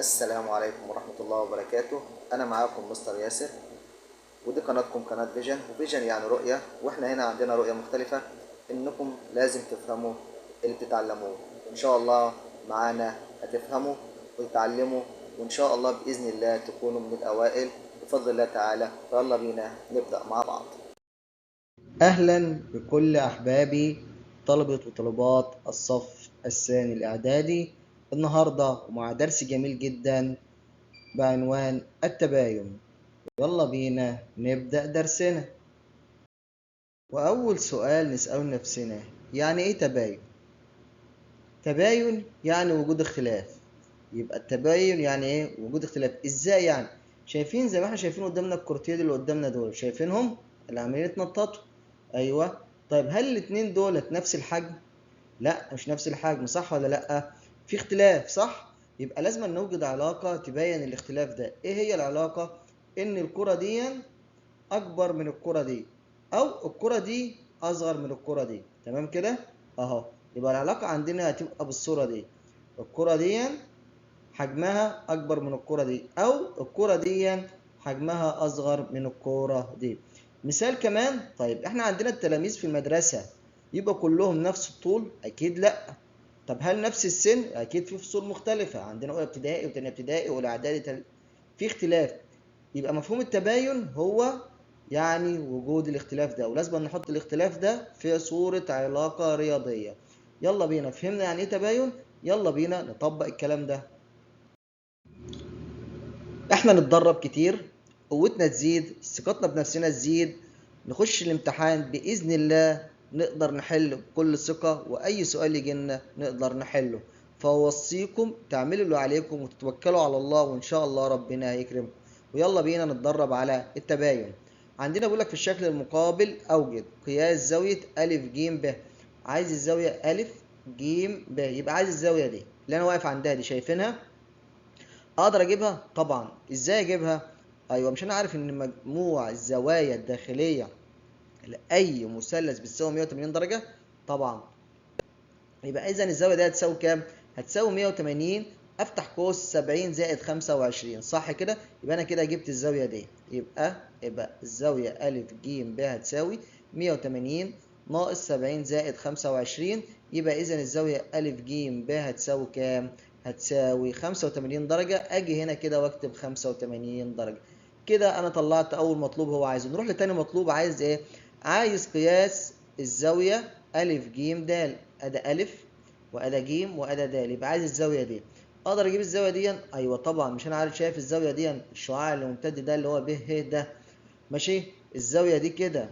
السلام عليكم ورحمة الله وبركاته. أنا معاكم مستر ياسر، ودي قناتكم قناة فيجن، وفيجن يعني رؤية، وإحنا هنا عندنا رؤية مختلفة. إنكم لازم تفهموا اللي بتتعلموه. إن شاء الله معانا هتفهموا وتتعلموا، وإن شاء الله بإذن الله تكونوا من الأوائل بفضل الله تعالى. فيلا بينا نبدأ مع بعض. أهلا بكل أحبابي طلبة وطلبات الصف الثاني الإعدادي، النهاردة ومع درس جميل جدا بعنوان التباين. يلا بينا نبدأ درسنا. وأول سؤال نسأله نفسنا، يعني إيه تباين؟ تباين يعني وجود اختلاف. يبقى التباين يعني إيه؟ وجود اختلاف. إزاي يعني؟ شايفين زي ما احنا شايفين قدامنا الكورتين اللي قدامنا دول، شايفينهم؟ اللي عمالين يتنططوا. أيوه. طيب هل الاتنين دولت نفس الحجم؟ لا، مش نفس الحجم، صح ولا لا؟ في اختلاف، صح؟ يبقى لازم نوجد علاقة تبين الاختلاف ده. ايه هي العلاقة؟ ان الكرة دي اكبر من الكرة دي، او الكرة دي اصغر من الكرة دي. تمام كده؟ اهو. يبقى العلاقة عندنا هتبقى بالصورة دي. الكرة دي حجمها اكبر من الكرة دي، او الكرة دي حجمها اصغر من الكرة دي. مثال كمان. طيب احنا عندنا التلاميذ في المدرسة يبقى كلهم نفس الطول؟ اكيد لا. طب هل نفس السن؟ اكيد في فصول مختلفة، عندنا اولى ابتدائي وثانيه ابتدائي واولى اعدادي في اختلاف. يبقى مفهوم التباين هو يعني وجود الاختلاف ده، ولازم نحط الاختلاف ده في صورة علاقة رياضية. يلا بينا، فهمنا يعني ايه تباين؟ يلا بينا نطبق الكلام ده. احنا نتدرب كتير، قوتنا تزيد، ثقتنا بنفسنا تزيد، نخش الامتحان بإذن الله نقدر نحل بكل ثقة، وأي سؤال يجينا نقدر نحله. فوصيكم تعملوا اللي عليكم وتتوكلوا على الله، وإن شاء الله ربنا هيكرمكم. ويلا بينا نتدرب على التباين. عندنا بيقول لك في الشكل المقابل أوجد قياس زاوية أ ج ب. عايز الزاوية أ ج ب، يبقى عايز الزاوية دي اللي أنا واقف عندها دي، شايفينها؟ اقدر اجيبها طبعا. ازاي اجيبها؟ ايوه، مش انا عارف ان مجموع الزوايا الداخليه لاي مثلث بتساوي 180 درجه؟ طبعا. يبقى اذا الزاويه دي هتساوي كام؟ هتساوي 180. افتح قوس 70 زائد 25، صح كده؟ يبقى انا كده جبت الزاويه دي. يبقى الزاويه ا ج ب هتساوي 180 ناقص 70 زائد 25. يبقى اذا الزاويه ا ج ب هتساوي كام؟ هتساوي 85 درجه. اجي هنا كده واكتب 85 درجه. كده انا طلعت اول مطلوب هو عايزه. نروح لتاني مطلوب. عايز ايه؟ عايز قياس الزاويه ا ج د. ادي ا وادي ج وادي د، يبقى عايز الزاويه دي. اقدر اجيب الزاويه دي؟ ايوه طبعا. مش انا عارف شايف الزاويه دي الشعاع اللي ممتد ده اللي هو ب ه ده، ماشي؟ الزاويه دي كده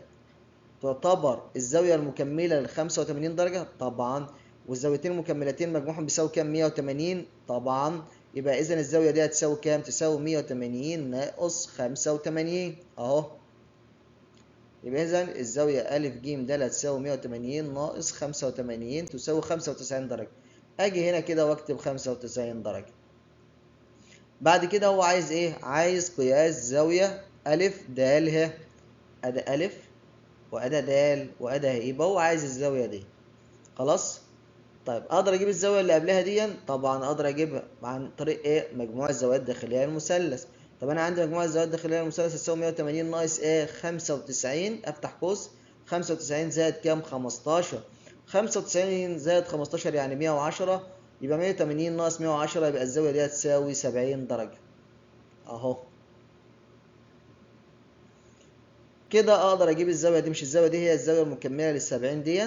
تعتبر الزاويه المكمله ل 85 درجه؟ طبعا. والزاويتين المكملتين مجموعهم بيساوي كام؟ 180 طبعا. يبقى اذا الزاويه دي هتساوي كام؟ تساوي 180 ناقص 85 اهو. يبقى اذا الزاويه ا ج د هتساوي 180 ناقص 85 تساوي 95 درجه. اجي هنا كده واكتب 95 درجه. بعد كده هو عايز ايه؟ عايز قياس زاويه ا د ه. ادي ا وادي د وادي ه، يبقى هو عايز الزاويه دي. خلاص. طيب اقدر اجيب الزاويه اللي قبلها دي؟ طبعا اقدر اجيبها عن طريق ايه؟ مجموع الزوايا الداخليه للمثلث. طب انا عندي مجموع الزوايا الداخليه للمثلث تساوي 180 ناقص ايه؟ 95. افتح قوس 95 زائد كام؟ 15. 95 زائد 15 يعني 110. يبقى 180 ناقص 110 يبقى الزاويه دي هتساوي 70 درجه اهو. كده اقدر اجيب الزاويه دي. مش الزاويه دي هي الزاويه المكمله لل 70 دي؟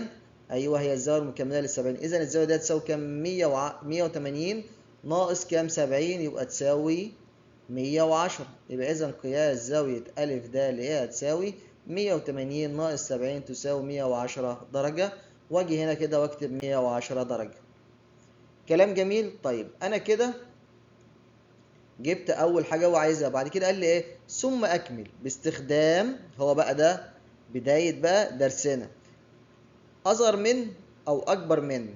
ايوه هي الزاويه المكمله لل 70. اذا الزاويه دي هتساوي كام؟ 180 ناقص كام؟ 70، يبقى تساوي 110. يبقى اذا قياس زاويه ا د ايه؟ هتساوي 180 ناقص 70 تساوي 110 درجه. واجي هنا كده واكتب 110 درجه. كلام جميل. طيب انا كده جبت اول حاجه هو عايزها. بعد كده قال لي ايه؟ ثم اكمل باستخدام، هو بقى ده بدايه بقى درسنا، اصغر من او اكبر من.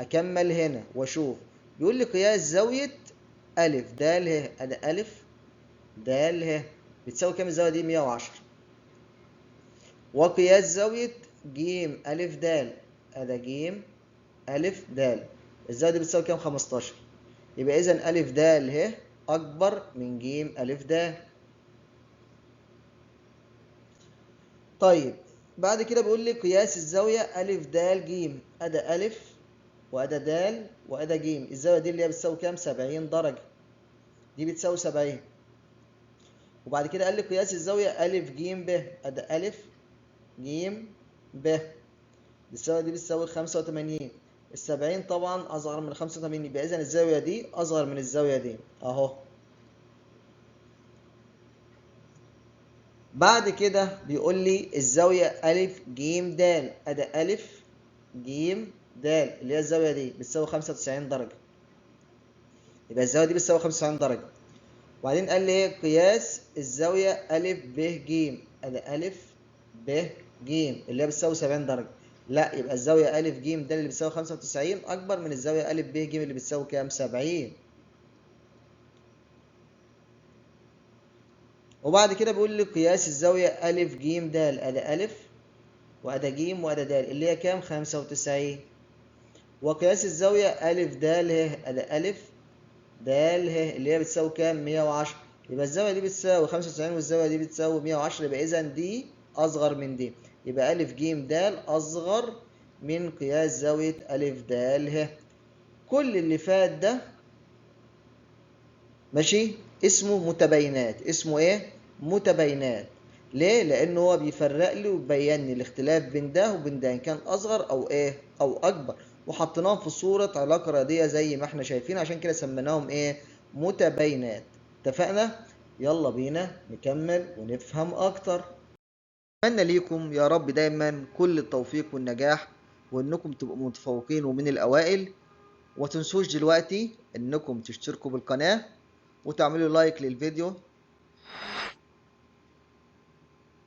اكمل هنا واشوف. بيقول لي قياس زاويه ا د ه. ادي ا د ه بتساوي كام الزاويه دي؟ 110. وقياس زاويه ج ا د. ادي ج ا د الزاويه دي بتساوي كام؟ 15. يبقى إذا ألف د ه أكبر من ج ألف د. طيب بعد كده بيقول لي قياس الزاوية ألف د ج. أدا ألف وأدا د وأدا ج. الزاوية دي اللي هي بتساوي كام؟ 70 درجة. دي بتساوي 70. وبعد كده قال لي قياس الزاوية ألف ج ب. أدا ألف ج ب. الزاوية دي بتساوي 85. ال70 طبعا أصغر من 85، يبقى إذا الزاوية دي أصغر من الزاوية دي أهو. بعد كده بيقول لي الزاوية ألف ج د. أدا ألف ج د اللي هي الزاوية دي بتساوي 95 درجة. يبقى الزاوية دي بتساوي 95 درجة. وبعدين قال لي ايه قياس الزاوية ألف ب ج. أدا ألف ب ج اللي هي بتساوي 70 درجة. لا، يبقى الزاوية ألف ج د اللي بتساوي 95 أكبر من الزاوية ألف ب ج اللي بتساوي كام؟ 70. وبعد كده بيقول لي قياس الزاوية ألف ج د. أدا ألف وأدا ج وأدا د اللي هي كام؟ 95. وقياس الزاوية ألف د ه. أدا ألف د ه اللي هي بتساوي كام؟ 110. يبقى الزاوية دي بتساوي 95 والزاوية دي بتساوي 110، يبقى إذا دي أصغر من دي. يبقى ألف ج د أصغر من قياس زاوية ألف د ه. كل اللي فات ده ماشي اسمه متباينات. اسمه إيه؟ متباينات. ليه؟ لأنه هو بيفرق لي ويبين لي الاختلاف بين ده وبين ده إن كان أصغر أو إيه؟ أو أكبر. وحطيناهم في صورة علاقة رياضية زي ما احنا شايفين، عشان كده سميناهم إيه؟ متباينات. اتفقنا؟ يلا بينا نكمل ونفهم أكتر. أتمنى ليكم يا رب دايما كل التوفيق والنجاح، وإنكم تبقوا متفوقين ومن الأوائل. وتنسوش دلوقتي إنكم تشتركوا بالقناة وتعملوا لايك للفيديو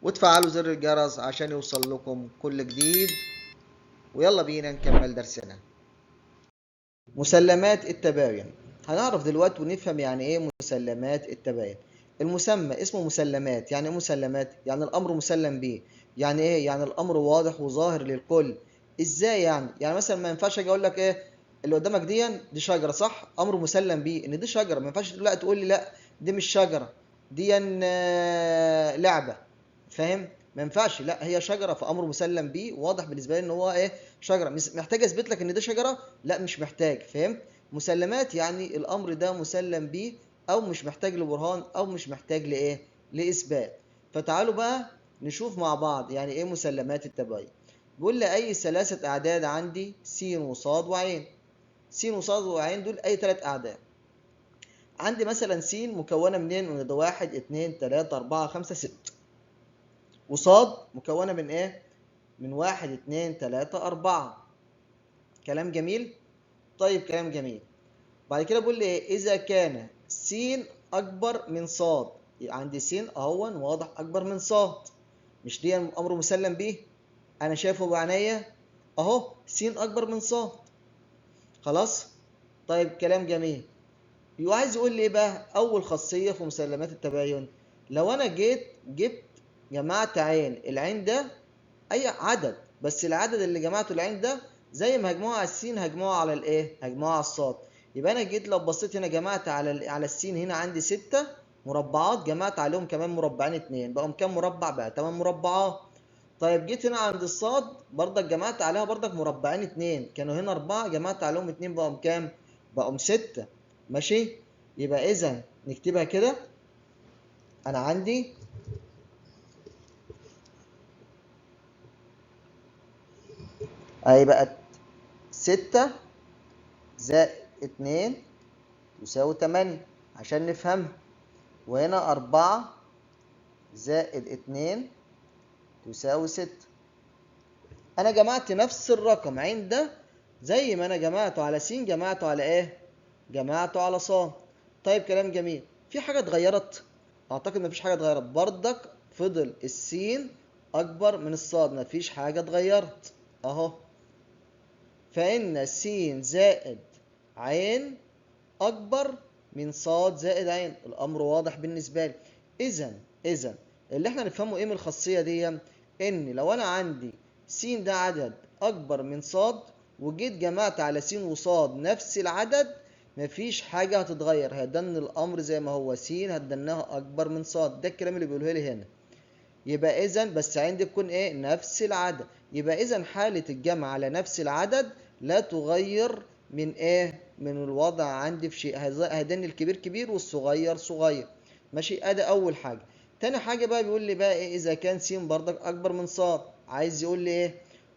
وتفعلوا زر الجرس عشان يوصل لكم كل جديد. ويلا بينا نكمل درسنا. مسلمات التباين. هنعرف دلوقتي ونفهم يعني ايه مسلمات التباين. المسمى اسمه مسلمات. يعني ايه مسلمات؟ يعني الامر مسلم به. يعني ايه؟ يعني الامر واضح وظاهر للكل. ازاي يعني؟ يعني مثلا ما ينفعش اجي اقول لك ايه اللي قدامك دي شجره، صح؟ امر مسلم به ان دي شجره. ما ينفعش لا تقول لي لا دي مش شجره، دي لعبه. فاهم؟ ما ينفعش. لا، هي شجره فامر مسلم به واضح بالنسبه لي ان هو ايه شجره. محتاج اثبت لك ان دي شجره؟ لا مش محتاج. فهمت؟ مسلمات يعني الامر ده مسلم به، او مش محتاج لبرهان، او مش محتاج لايه لاثبات. فتعالوا بقى نشوف مع بعض يعني ايه مسلمات التباين. بيقول لي اي ثلاثه اعداد عندي س وصاد وعين. س وصاد وعين دول اي ثلاث اعداد. عندي مثلا س مكونه منين؟ من ده 1 2 3 4 5 6. وصاد مكونه من ايه؟ من 1 2 3 4. كلام جميل. طيب كلام جميل. بعد كده بقول لي ايه؟ اذا كان س اكبر من صاد. عندي س اهون واضح اكبر من صاد. مش دي امر مسلم به؟ انا شايفه بعينيا اهو س اكبر من صاد. خلاص. طيب كلام جميل. يبقى عايز يقول لي ايه بقى اول خاصيه في مسلمات التباين؟ لو انا جبت جمعت عين. العين ده اي عدد، بس العدد اللي جمعته العين ده زي ما هجمعه على السين هجمعه على الايه؟ هجمعه على الصاد. يبقى انا جيت لو بصيت هنا جمعت على السين هنا عندي 6 مربعات، جمعت عليهم كمان مربعين 2 بقوا كام مربع؟ بقى 8 مربعات. طيب جيت هنا عند الصاد برضك جمعت عليها برضك مربعين 2، كانوا هنا 4 جمعت عليهم 2 بقوا كام؟ بقوا 6. ماشي. يبقى اذا نكتبها كده. انا عندي اهي بقت 6 زائد 2 يساوي 8 عشان نفهمها. وهنا 4 زائد 2 تساوي 6. أنا جمعت نفس الرقم عين ده زي ما أنا جمعته على س جمعته على إيه؟ جمعته على ص. طيب كلام جميل. في حاجة اتغيرت؟ أعتقد مفيش حاجة اتغيرت. بردك فضل السين أكبر من الصاد، مفيش حاجة اتغيرت أهو. فإن س زائد عين أكبر من صاد زائد عين. الأمر واضح بالنسبة لي. إذا اللي احنا نفهمه إيه من الخاصية دي؟ إن لو أنا عندي س ده عدد أكبر من صاد وجيت جمعت على س وصاد نفس العدد، مفيش حاجة هتتغير، هيدن الأمر زي ما هو، س هتدنها أكبر من ص. ده الكلام اللي بيقوله لي هنا. يبقى إذا بس عندي تكون إيه؟ نفس العدد. يبقى إذا حالة الجمع على نفس العدد لا تغير من إيه؟ من الوضع عندي في شيء، هيدن الكبير كبير والصغير صغير. ماشي؟ أدي أول حاجة. تاني حاجة بقى بيقول لي بقى إيه؟ إذا كان س بردك أكبر من ص، عايز يقول لي إيه؟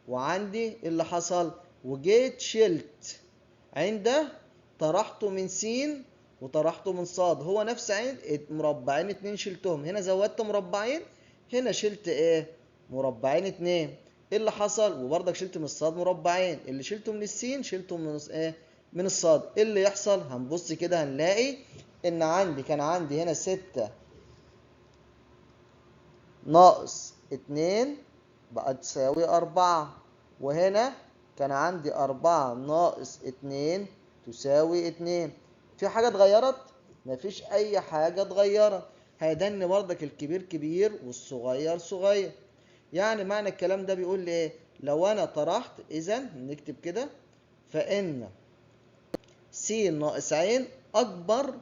وعندي اللي حصل وجيت شلت عنده، طرحته من س وطرحته من ص، هو نفس عين مربعين اتنين شلتهم، هنا زودت مربعين، هنا شلت ايه؟ مربعين اتنين. ايه اللي حصل؟ وبرضك شلت من الصاد مربعين، اللي شلته من السين شلته من ايه؟ من الصاد. ايه اللي يحصل؟ هنبص كده هنلاقي ان كان عندي هنا 6 ناقص 2 بقى تساوي 4، وهنا كان عندي 4 ناقص 2 تساوي 2. في حاجة اتغيرت؟ مفيش أي حاجة اتغيرت. هيدن برضك الكبير كبير والصغير صغير. يعني معنى الكلام ده بيقول لي إيه؟ لو أنا طرحت، إذا نكتب كده فإن س ناقص ع أكبر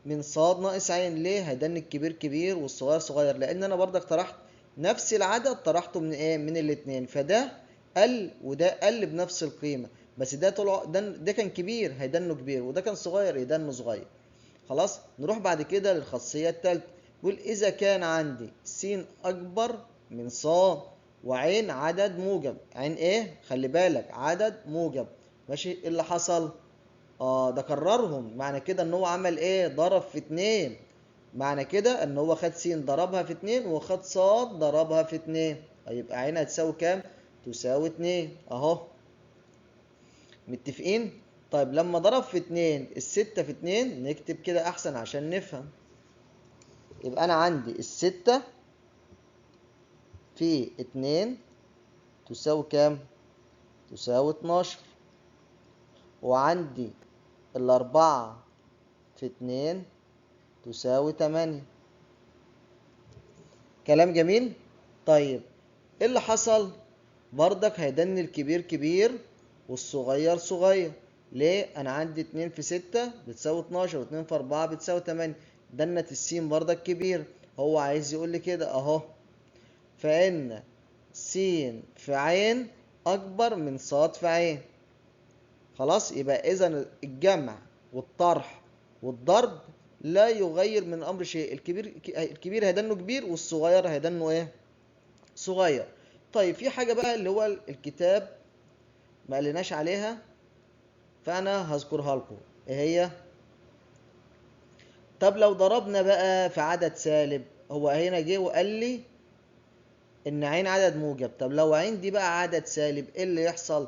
من ص ناقص ع. ليه؟ هيدن الكبير كبير والصغير صغير، لان انا برضك طرحت نفس العدد، طرحته من ايه؟ من الاثنين، فده قل وده قل بنفس القيمه، بس ده طلع ده كان كبير هيدنه كبير، وده كان صغير يدنه صغير. خلاص. نروح بعد كده للخاصيه الثالثه. بيقول اذا كان عندي س اكبر من ص وعين عدد موجب. عين ايه؟ خلي بالك عدد موجب. ماشي؟ ايه اللي حصل؟ ده كررهم، معنى كده ان هو عمل ايه؟ ضرب في 2. معنى كده ان هو خد س ضربها في 2 وخد ص ضربها في 2، هيبقى عينها تساوي كام؟ تساوي 2 اهو. متفقين؟ طيب لما ضرب في 2 الستة في 2 نكتب كده احسن عشان نفهم. يبقى انا عندي الستة في 2 تساوي كام؟ تساوي 12. وعندي الأربعة في 2 تساوي 8. كلام جميل. طيب ايه اللي حصل؟ بردك هيدن الكبير كبير والصغير صغير. ليه؟ انا عندي 2 في 6 بتساوي 12 و2 في 4 بتساوي 8، دنت السين بردك كبير. هو عايز يقول لي كده اهو، فان س في عين اكبر من ص في عين. خلاص. يبقى اذا الجمع والطرح والضرب لا يغير من الامر شيء، الكبير هيدنه كبير والصغير هيدنه ايه؟ صغير. طيب في حاجة بقى اللي هو الكتاب ما قالناش عليها، فأنا هذكرها لكم. إيه هي؟ طب لو ضربنا بقى في عدد سالب، هو هنا جه وقال لي إن عين عدد موجب. طب لو عين دي بقى عدد سالب، إيه اللي يحصل؟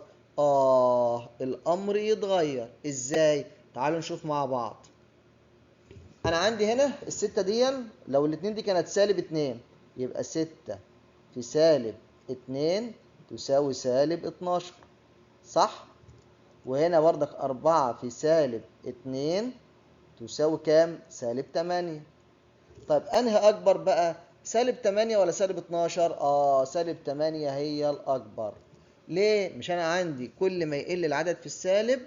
الأمر يتغير. إزاي؟ تعالوا نشوف مع بعض. أنا عندي هنا الستة دي، لو الاتنين دي كانت سالب 2، يبقى 6 في سالب 2 تساوي سالب 12، صح؟ وهنا بردك 4 في سالب 2 تساوي كام؟ سالب 8. طيب أنهي أكبر بقى؟ سالب 8 ولا سالب 12؟ سالب 8 هي الأكبر. ليه؟ مش أنا عندي كل ما يقل العدد في السالب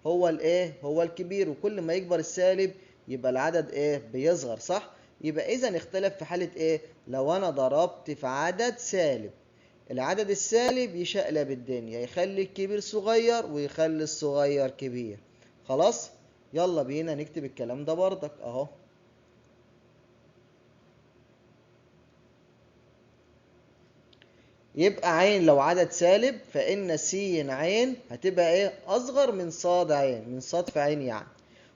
هو الإيه؟ هو الكبير، وكل ما يكبر السالب يبقى العدد إيه؟ بيصغر، صح؟ يبقى إذا اختلف في حالة إيه؟ لو أنا ضربت في عدد سالب، العدد السالب يشقلب الدنيا، يخلي الكبير صغير ويخلي الصغير كبير. خلاص. يلا بينا نكتب الكلام ده بردك اهو. يبقى عين لو عدد سالب فإن س عين هتبقى ايه؟ أصغر من صاد عين، من صاد في عين يعني.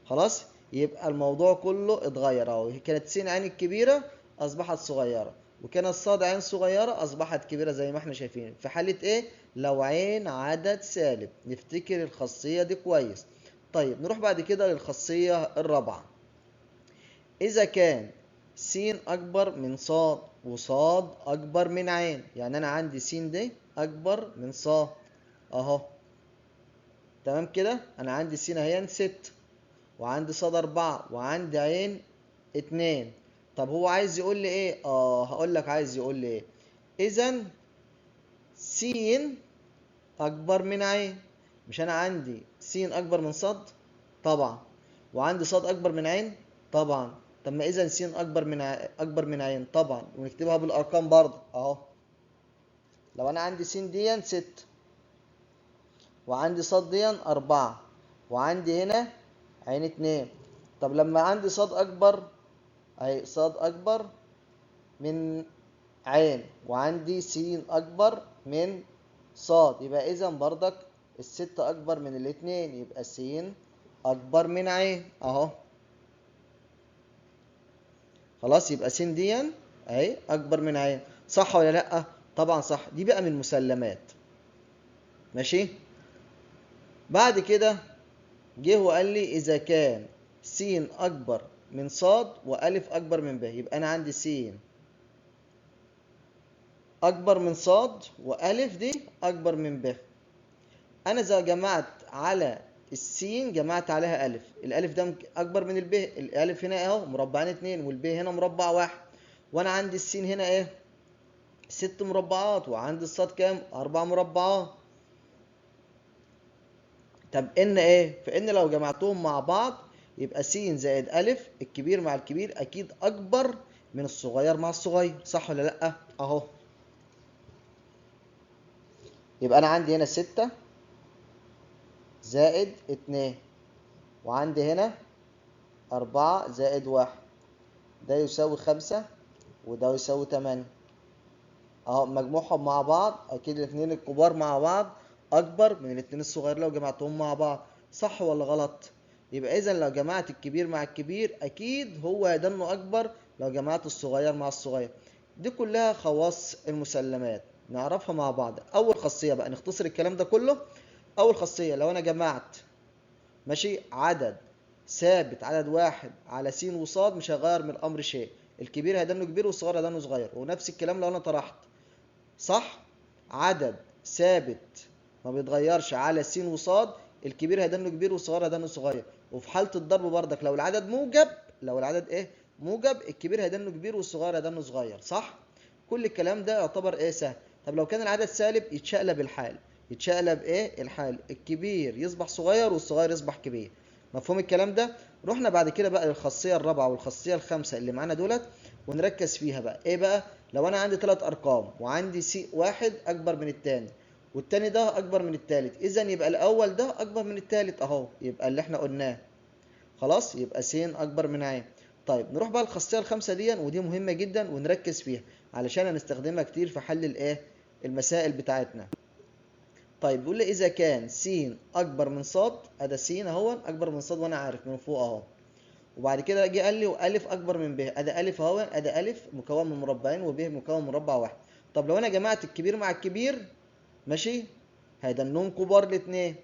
خلاص. يبقى الموضوع كله اتغير اهو، كانت س عين الكبيرة أصبحت صغيرة، وكانت صاد عين صغيرة أصبحت كبيرة زي ما احنا شايفين. في حالة ايه؟ لو عين عدد سالب. نفتكر الخاصية دي كويس. طيب نروح بعد كده للخاصية الرابعة. إذا كان س أكبر من صاد وصاد أكبر من عين، يعني أنا عندي س دي أكبر من صاد أهو. تمام كده؟ أنا عندي س أهي 6 وعندي صاد 4 وعندي عين 2. طب هو عايز يقول لي إيه؟ هقول لك عايز يقول لي إيه. إذا س أكبر من عين. مش أنا عندي س أكبر من صاد؟ طبعا. وعندي ص اكبر من ع طبعا. طب ما اذا س اكبر من ع طبعا، ونكتبها بالارقام برضه اهو. لو انا عندي س دي 6 وعندي ص دي 4 وعندي هنا عين 2. طب لما عندي ص اكبر اهي، ص اكبر من عين وعندي س اكبر من صاد، يبقى اذا بردك الستة اكبر من الاتنين، يبقى س اكبر من عين اهو. خلاص، يبقى س دي اهي اكبر من عين، صح ولا لا؟ طبعا صح. دي بقى من المسلمات. ماشي. بعد كده جه وقال لي اذا كان س اكبر من صاد والف اكبر من ب، يبقى انا عندي س اكبر من صاد والف دي اكبر من ب. انا اذا جمعت على السين جمعت عليها الف، الالف ده اكبر من الب، الالف هنا اهو مربعين 2 والب هنا مربع 1، وانا عندي السين هنا ايه 6 مربعات وعندي الصاد كام 4 مربعات. طب ان ايه؟ فان لو جمعتهم مع بعض يبقى س زائد الف الكبير مع الكبير اكيد اكبر من الصغير مع الصغير، صح ولا لا؟ اهو. يبقى انا عندي هنا 6 زائد 2 وعندي هنا 4 زائد 1، ده يساوي 5 وده يساوي 8 اهو. مجموعهم مع بعض اكيد الاثنين الكبار مع بعض اكبر من الاثنين الصغيرين لو جمعتهم مع بعض، صح ولا غلط؟ يبقى اذا لو جمعت الكبير مع الكبير اكيد هو هيدنه اكبر لو جمعت الصغير مع الصغير. دي كلها خواص المسلمات نعرفها مع بعض. اول خاصيه بقى نختصر الكلام ده كله. اول خاصيه، لو انا جمعت ماشي عدد ثابت عدد واحد على س وصاد مش هيغير من الامر شيء، الكبير هيدنه كبير والصغير هيدنه صغير. ونفس الكلام لو انا طرحت صح عدد ثابت ما بيتغيرش على س وصاد، الكبير هيدنه كبير والصغير هيدنه صغير. وفي حاله الضرب بردك لو العدد موجب، لو العدد ايه موجب، الكبير هيدنه كبير والصغير هيدنه صغير، صح. كل الكلام ده يعتبر ايه سهل. طب لو كان العدد سالب يتشقلب الحال، يتشقلب ايه الحال، الكبير يصبح صغير والصغير يصبح كبير. مفهوم الكلام ده؟ رحنا بعد كده بقى للخاصيه الرابعه والخاصيه الخامسه اللي معانا دولت ونركز فيها بقى. ايه بقى؟ لو انا عندي 3 ارقام وعندي سي واحد اكبر من الثاني والتاني ده اكبر من التالت، اذا يبقى الاول ده اكبر من التالت اهو، يبقى اللي احنا قلناه خلاص، يبقى س اكبر من ع. طيب نروح بقى الخاصيه الخامسه دي، ودي مهمه جدا ونركز فيها علشان هنستخدمها كتير في حل الايه المسائل بتاعتنا. طيب بيقول لي اذا كان س اكبر من ص، ادي س اهو اكبر من ص وانا عارف من فوق اهو، وبعد كده جه قال لي والف اكبر من ب، ادي الف اهو، ادي الف مكون من مربعين وب مكون من مربع واحد. طب لو انا جمعت الكبير مع الكبير ماشي هيدنهم كبار الاثنين،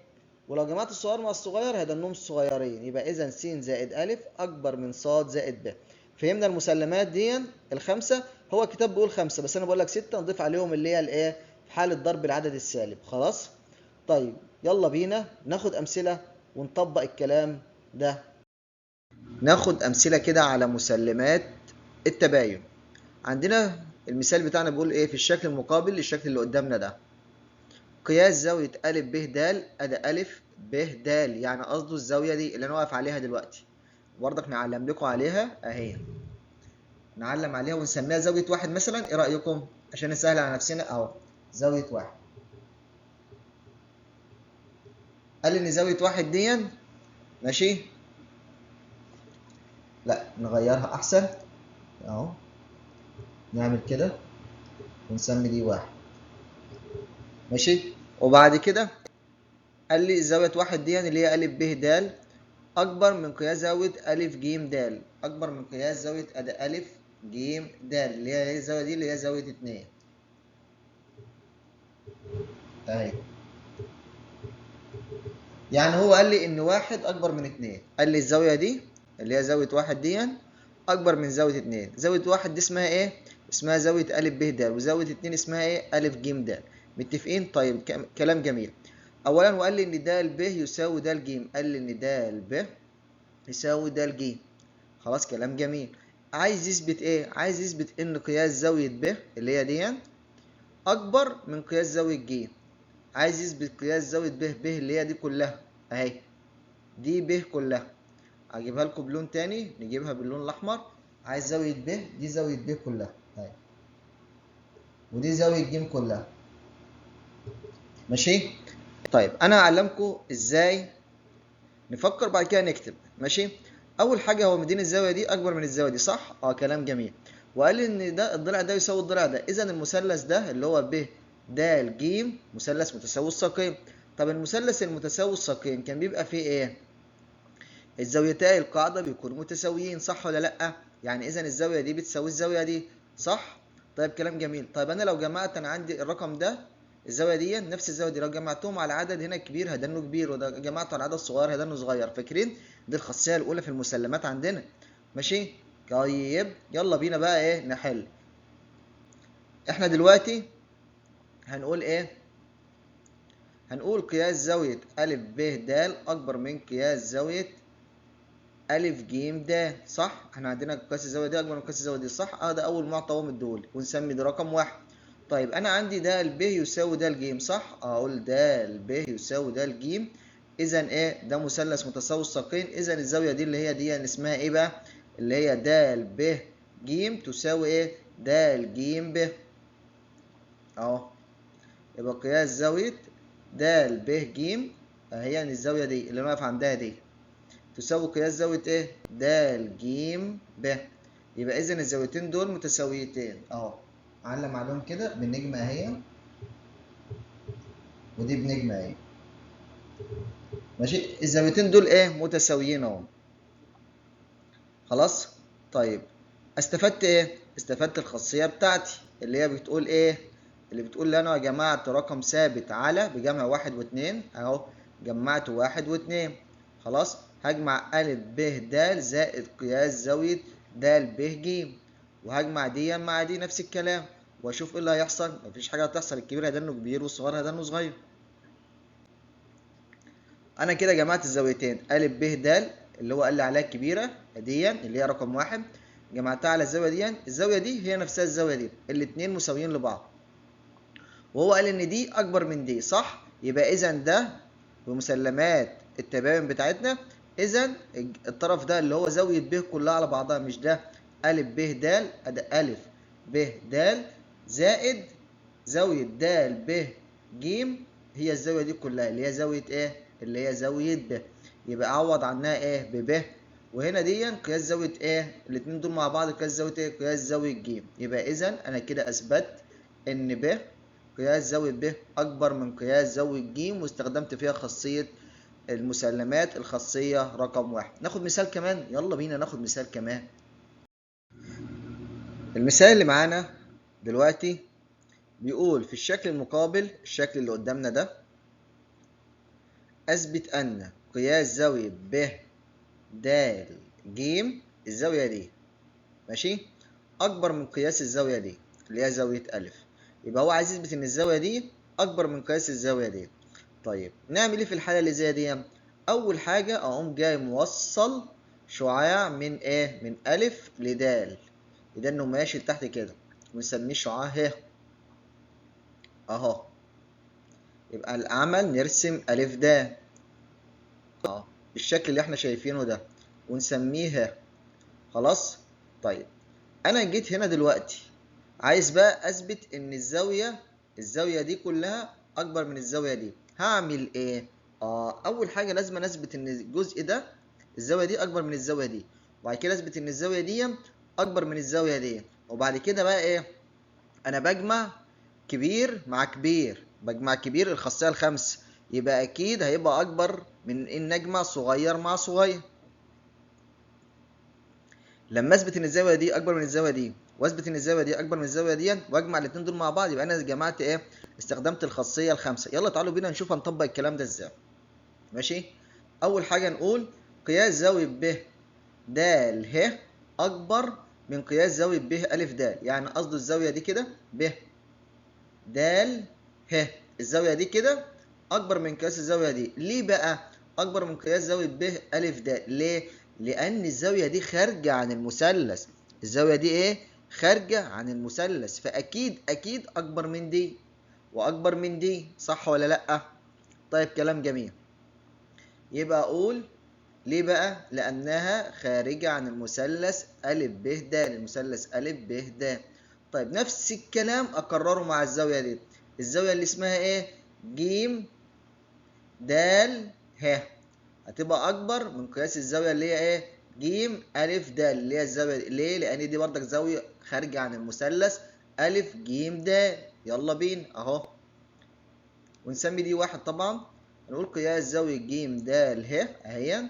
ولو جمعت الصغير مع الصغير هيدنهم صغيرين، يبقى اذا س زائد الف اكبر من ص زائد ب. فهمنا المسلمات دي الخمسه. هو الكتاب بيقول خمسه بس انا بقول لك سته، نضيف عليهم اللي هي الايه في حاله ضرب العدد السالب. خلاص. طيب يلا بينا ناخد امثله ونطبق الكلام ده. ناخد امثله كده على مسلمات التباين. عندنا المثال بتاعنا بيقول ايه في الشكل المقابل للشكل اللي قدامنا ده، قياس زاويه ا ب د، ادي ا ب د، يعني قصده الزاويه دي اللي انا واقف عليها دلوقتي، برضك نعلم لكم عليها اهي، نعلم عليها ونسميها زاويه واحد مثلا. ايه رايكم عشان نسهل على نفسنا اهو زاويه واحد. قال ان زاويه واحد دي ماشي، لا نغيرها احسن اهو، نعمل كده ونسمي دي واحد ماشي. وبعد كده قال لي زاوية واحد دي اللي هي أ ب د أكبر من قياس زاوية أ ج د، أكبر من قياس زاوية أ ج د اللي هي الزاوية دي اللي هي زاوية 2 أهي. يعني هو قال لي إن واحد أكبر من 2، قال لي الزاوية دي اللي هي زاوية واحد دي أكبر من زاوية 2. زاوية واحد دي اسمها إيه؟ اسمها زاوية أ ب د، وزاوية 2 اسمها إيه؟ أ ج د. متفقين؟ طيب كلام جميل. أولا وقال لي إن د ب يساوي د ج، قال لي إن د ب يساوي د ج. خلاص كلام جميل. عايز يثبت ايه؟ عايز يثبت ان قياس زاوية ب اللي هي دي اكبر من قياس زاوية ج. عايز يثبت قياس زاوية ب اللي هي دي كلها اهي، دي ب كلها هجيبها لكم بلون تاني، نجيبها باللون الاحمر. عايز زاويه ب، دي زاويه ب كلها اهي، ودي زاويه ج كلها. ماشي. طيب انا هعلمكم ازاي نفكر بعد كده نكتب. ماشي. اول حاجه هو مديني الزاويه دي اكبر من الزاويه دي، صح؟ كلام جميل. وقال لي ان ده الضلع ده يساوي الضلع ده، اذا المثلث ده اللي هو ب د ج مثلث متساوي الساقين. طب المثلث المتساوي الساقين كان بيبقى فيه ايه؟ الزاويتي القاعده بيكونوا متساويين، صح ولا لا؟ يعني اذا الزاويه دي بتساوي الزاويه دي، صح؟ طيب كلام جميل. طيب انا لو جمعت، انا عندي الرقم ده، الزاويه دي نفس الزاويه دي، لو جمعتهم على عدد هنا كبير هيدنه كبير، وده جمعته على عدد صغير هيدنه صغير. فاكرين؟ دي الخاصيه الاولى في المسلمات عندنا. ماشي. طيب يلا بينا بقى ايه نحل. احنا دلوقتي هنقول ايه؟ هنقول قياس زاويه ا ب د اكبر من قياس زاويه ا ج د، صح؟ احنا عندنا قياس الزاويه دي اكبر من قياس الزاويه دي، صح؟ ده اول معطى اهو مديهولي، ونسمي ده رقم واحد. طيب انا عندي د ب يساوي د ج، صح؟ اقول د ب يساوي د ج. اذا ايه؟ ده مثلث متساوي الساقين، اذا الزاويه دي اللي هي دي اسمها ايه بقى؟ اللي هي د ب ج تساوي ايه؟ د ج ب اهو. يبقى قياس زاويه د ب ج هي الزاويه دي اللي انا واقف عندها دي تساوي قياس زاوية ايه؟ د ج ب. يبقى إذا الزاويتين دول متساويتين أهو. علم عليهم كده بالنجمة أهي، ودي بنجمة أهي. ماشي؟ الزاويتين دول إيه؟ متساويين أهو. خلاص؟ طيب استفدت إيه؟ استفدت الخاصية بتاعتي اللي هي بتقول إيه؟ اللي بتقول لي أنا جمعت رقم ثابت على بجمع واحد واتنين أهو. جمعت واحد واتنين. خلاص. هجمع أ ب د زائد قياس زاوية د ب ج، وهجمع دي مع دي نفس الكلام، واشوف ايه اللي هيحصل. مفيش حاجه هتحصل، الكبير هيدنه كبير والصغير هيدنه صغير. انا كده جمعت الزاويتين ا ب د اللي هو قال لي عليها الكبيره دي اللي هي رقم واحد، جمعتها على الزاويه دي. الزاويه دي هي نفسها الزاويه دي، الاتنين مساويين لبعض، وهو قال ان دي اكبر من دي، صح؟ يبقى اذا ده بمسلمات التباين بتاعتنا، اذا الطرف ده اللي هو زاويه ب كلها على بعضها، مش ده ا ب د، ادي ا ب د زائد زاويه د ب ج هي الزاويه دي كلها اللي هي زاويه ايه؟ اللي هي زاويه ب. يبقى اعوض عنها ايه؟ بب. وهنا دي قياس زاويه ايه؟ الاثنين دول مع بعض قياس زاويه ايه؟ قياس زاويه ج. يبقى اذا انا كده اثبت ان ب قياس زاوية ب أكبر من قياس زاوية ج، واستخدمت فيها خاصية المسلمات الخاصية رقم واحد. ناخد مثال كمان، يلا بينا ناخد مثال كمان. المثال اللي معانا دلوقتي بيقول في الشكل المقابل، الشكل اللي قدامنا ده، أثبت أن قياس زاوية ب د ج الزاوية دي، ماشي، أكبر من قياس الزاوية دي اللي هي زاوية أ. يبقى هو عايز يثبت إن الزاوية دي أكبر من قياس الزاوية دي. طيب نعمل ايه في الحاله اللي زي دي؟ اول حاجه اقوم جاي موصل شعاع من ايه؟ من ا لد، ده انه ماشي لتحت كده، ونسميه شعاع ه اهو. يبقى العمل نرسم ا د اهو بالشكل اللي احنا شايفينه ده، ونسميه ه. خلاص. طيب انا جيت هنا دلوقتي عايز بقى اثبت ان الزاويه دي كلها اكبر من الزاويه دي. هعمل ايه؟ اول حاجه لازم اثبت ان الجزء ده الزاويه دي اكبر من الزاويه دي، وبعد كده اثبت ان الزاويه دي اكبر من الزاويه دي، وبعد كده بقى ايه؟ انا بجمع كبير مع كبير، بجمع كبير الخاصيه الخمس، يبقى اكيد هيبقى اكبر من ان اجمع صغير مع صغير. لما اثبت ان الزاويه دي اكبر من الزاويه دي، واثبت ان الزاويه دي اكبر من الزاويه دي، واجمع الاثنين دول مع بعض، يبقى انا جمعت ايه؟ استخدمت الخاصيه الخامسه. يلا تعالوا بينا نشوف هنطبق الكلام ده ازاي. ماشي. اول حاجه نقول قياس زاويه ب د ه اكبر من قياس زاويه ب ا د، يعني قصده الزاويه دي كده ب د ه، الزاويه دي كده اكبر من قياس الزاويه دي. ليه بقى اكبر من قياس زاويه ب ا د؟ ليه؟ لان الزاويه دي خارجه عن المثلث. الزاويه دي ايه؟ خارجه عن المثلث، فاكيد اكيد اكبر من دي واكبر من دي، صح ولا لا؟ طيب كلام جميل. يبقى اقول ليه بقى؟ لأنها خارجة عن المثلث أ ب د، المثلث أ ب د. طيب نفس الكلام أكرره مع الزاوية دي، الزاوية اللي اسمها إيه؟ ج د ه، هتبقى أكبر من قياس الزاوية اللي هي إيه؟ ج أ د، اللي هي الزاوية دي. ليه؟ لأن دي بردك زاوية خارجة عن المثلث أ ج د. يلا بينا أهو، ونسمي دي واحد طبعا. نقول قياس زاوية ج د ه أهي،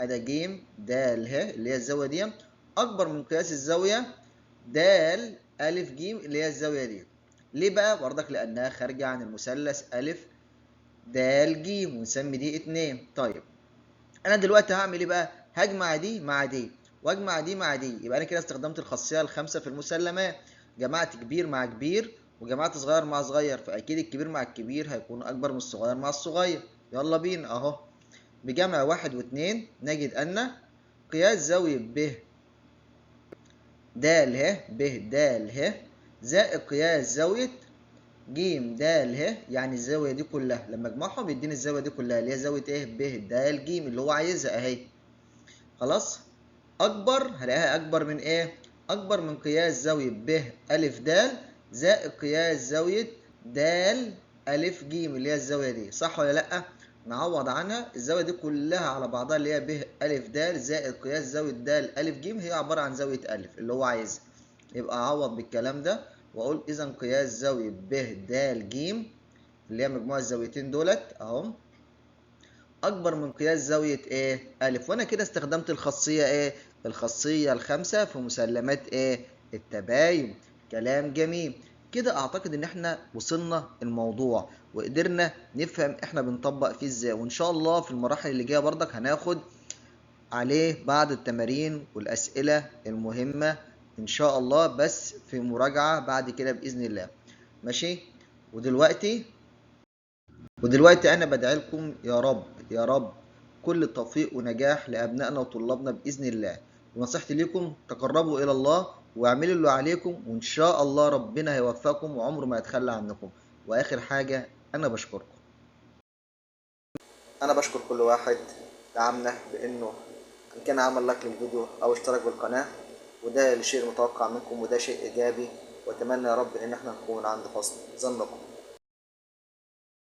أدا ج د ه اللي هي الزاوية دي أكبر من قياس الزاوية د أ ج اللي هي الزاوية دي. ليه بقى؟ بردك لأنها خارجة عن المثلث أ د ج، ونسمي دي اتنين. طيب أنا دلوقتي هعمل إيه بقى؟ هجمع دي مع دي وأجمع دي مع دي، يبقى أنا كده استخدمت الخاصية الخامسة في المسلمات، جمعت كبير مع كبير وجمعت صغير مع صغير، فأكيد الكبير مع الكبير هيكون أكبر من الصغير مع الصغير. يلا بينا أهو، بجمع واحد واثنين نجد أن قياس زاوية ب د ه ب د ه زائد قياس زاوية ج د ه، يعني الزاوية دي كلها لما اجمعهم يديني الزاوية دي كلها اللي هي زاوية ايه؟ ب د ج اللي هو عايزها اهي. خلاص؟ أكبر هلاقيها أكبر من ايه؟ أكبر من قياس زاوية ب أ د زائد قياس زاوية د أ ج اللي هي الزاوية دي، صح ولا لأ؟ نعوض عنها، الزاوية دي كلها على بعضها اللي هي ب أ د زائد قياس زاوية د أ ج هي عبارة عن زاوية أ اللي هو عايزها. يبقى أعوض بالكلام ده وأقول إذا قياس زاوية ب د ج اللي هي مجموع الزاويتين دولت أهم أكبر من قياس زاوية إيه؟ أ، وأنا كده استخدمت الخاصية إيه؟ الخاصية الخامسة في مسلمات إيه؟ التباين. كلام جميل. كده أعتقد إن إحنا وصلنا الموضوع وقدرنا نفهم إحنا بنطبق فيه إزاي، وإن شاء الله في المراحل اللي جاية بردك هناخد عليه بعض التمارين والأسئلة المهمة إن شاء الله، بس في مراجعة بعد كده بإذن الله. ماشي؟ ودلوقتي أنا بدعي لكم يا رب يا رب كل التوفيق ونجاح لأبنائنا وطلابنا بإذن الله، ونصيحتي لكم تقربوا إلى الله واعملوا اللي عليكم، وإن شاء الله ربنا هيوفقكم وعمره ما يتخلى عنكم. وآخر حاجة أنا بشكركم، أنا بشكر كل واحد دعمنا بإنه إن كان عمل لايك للفيديو أو اشترك بالقناة، وده الشيء المتوقع منكم وده شيء إيجابي، وأتمنى يا رب إن احنا نكون عند حسن ظنكم.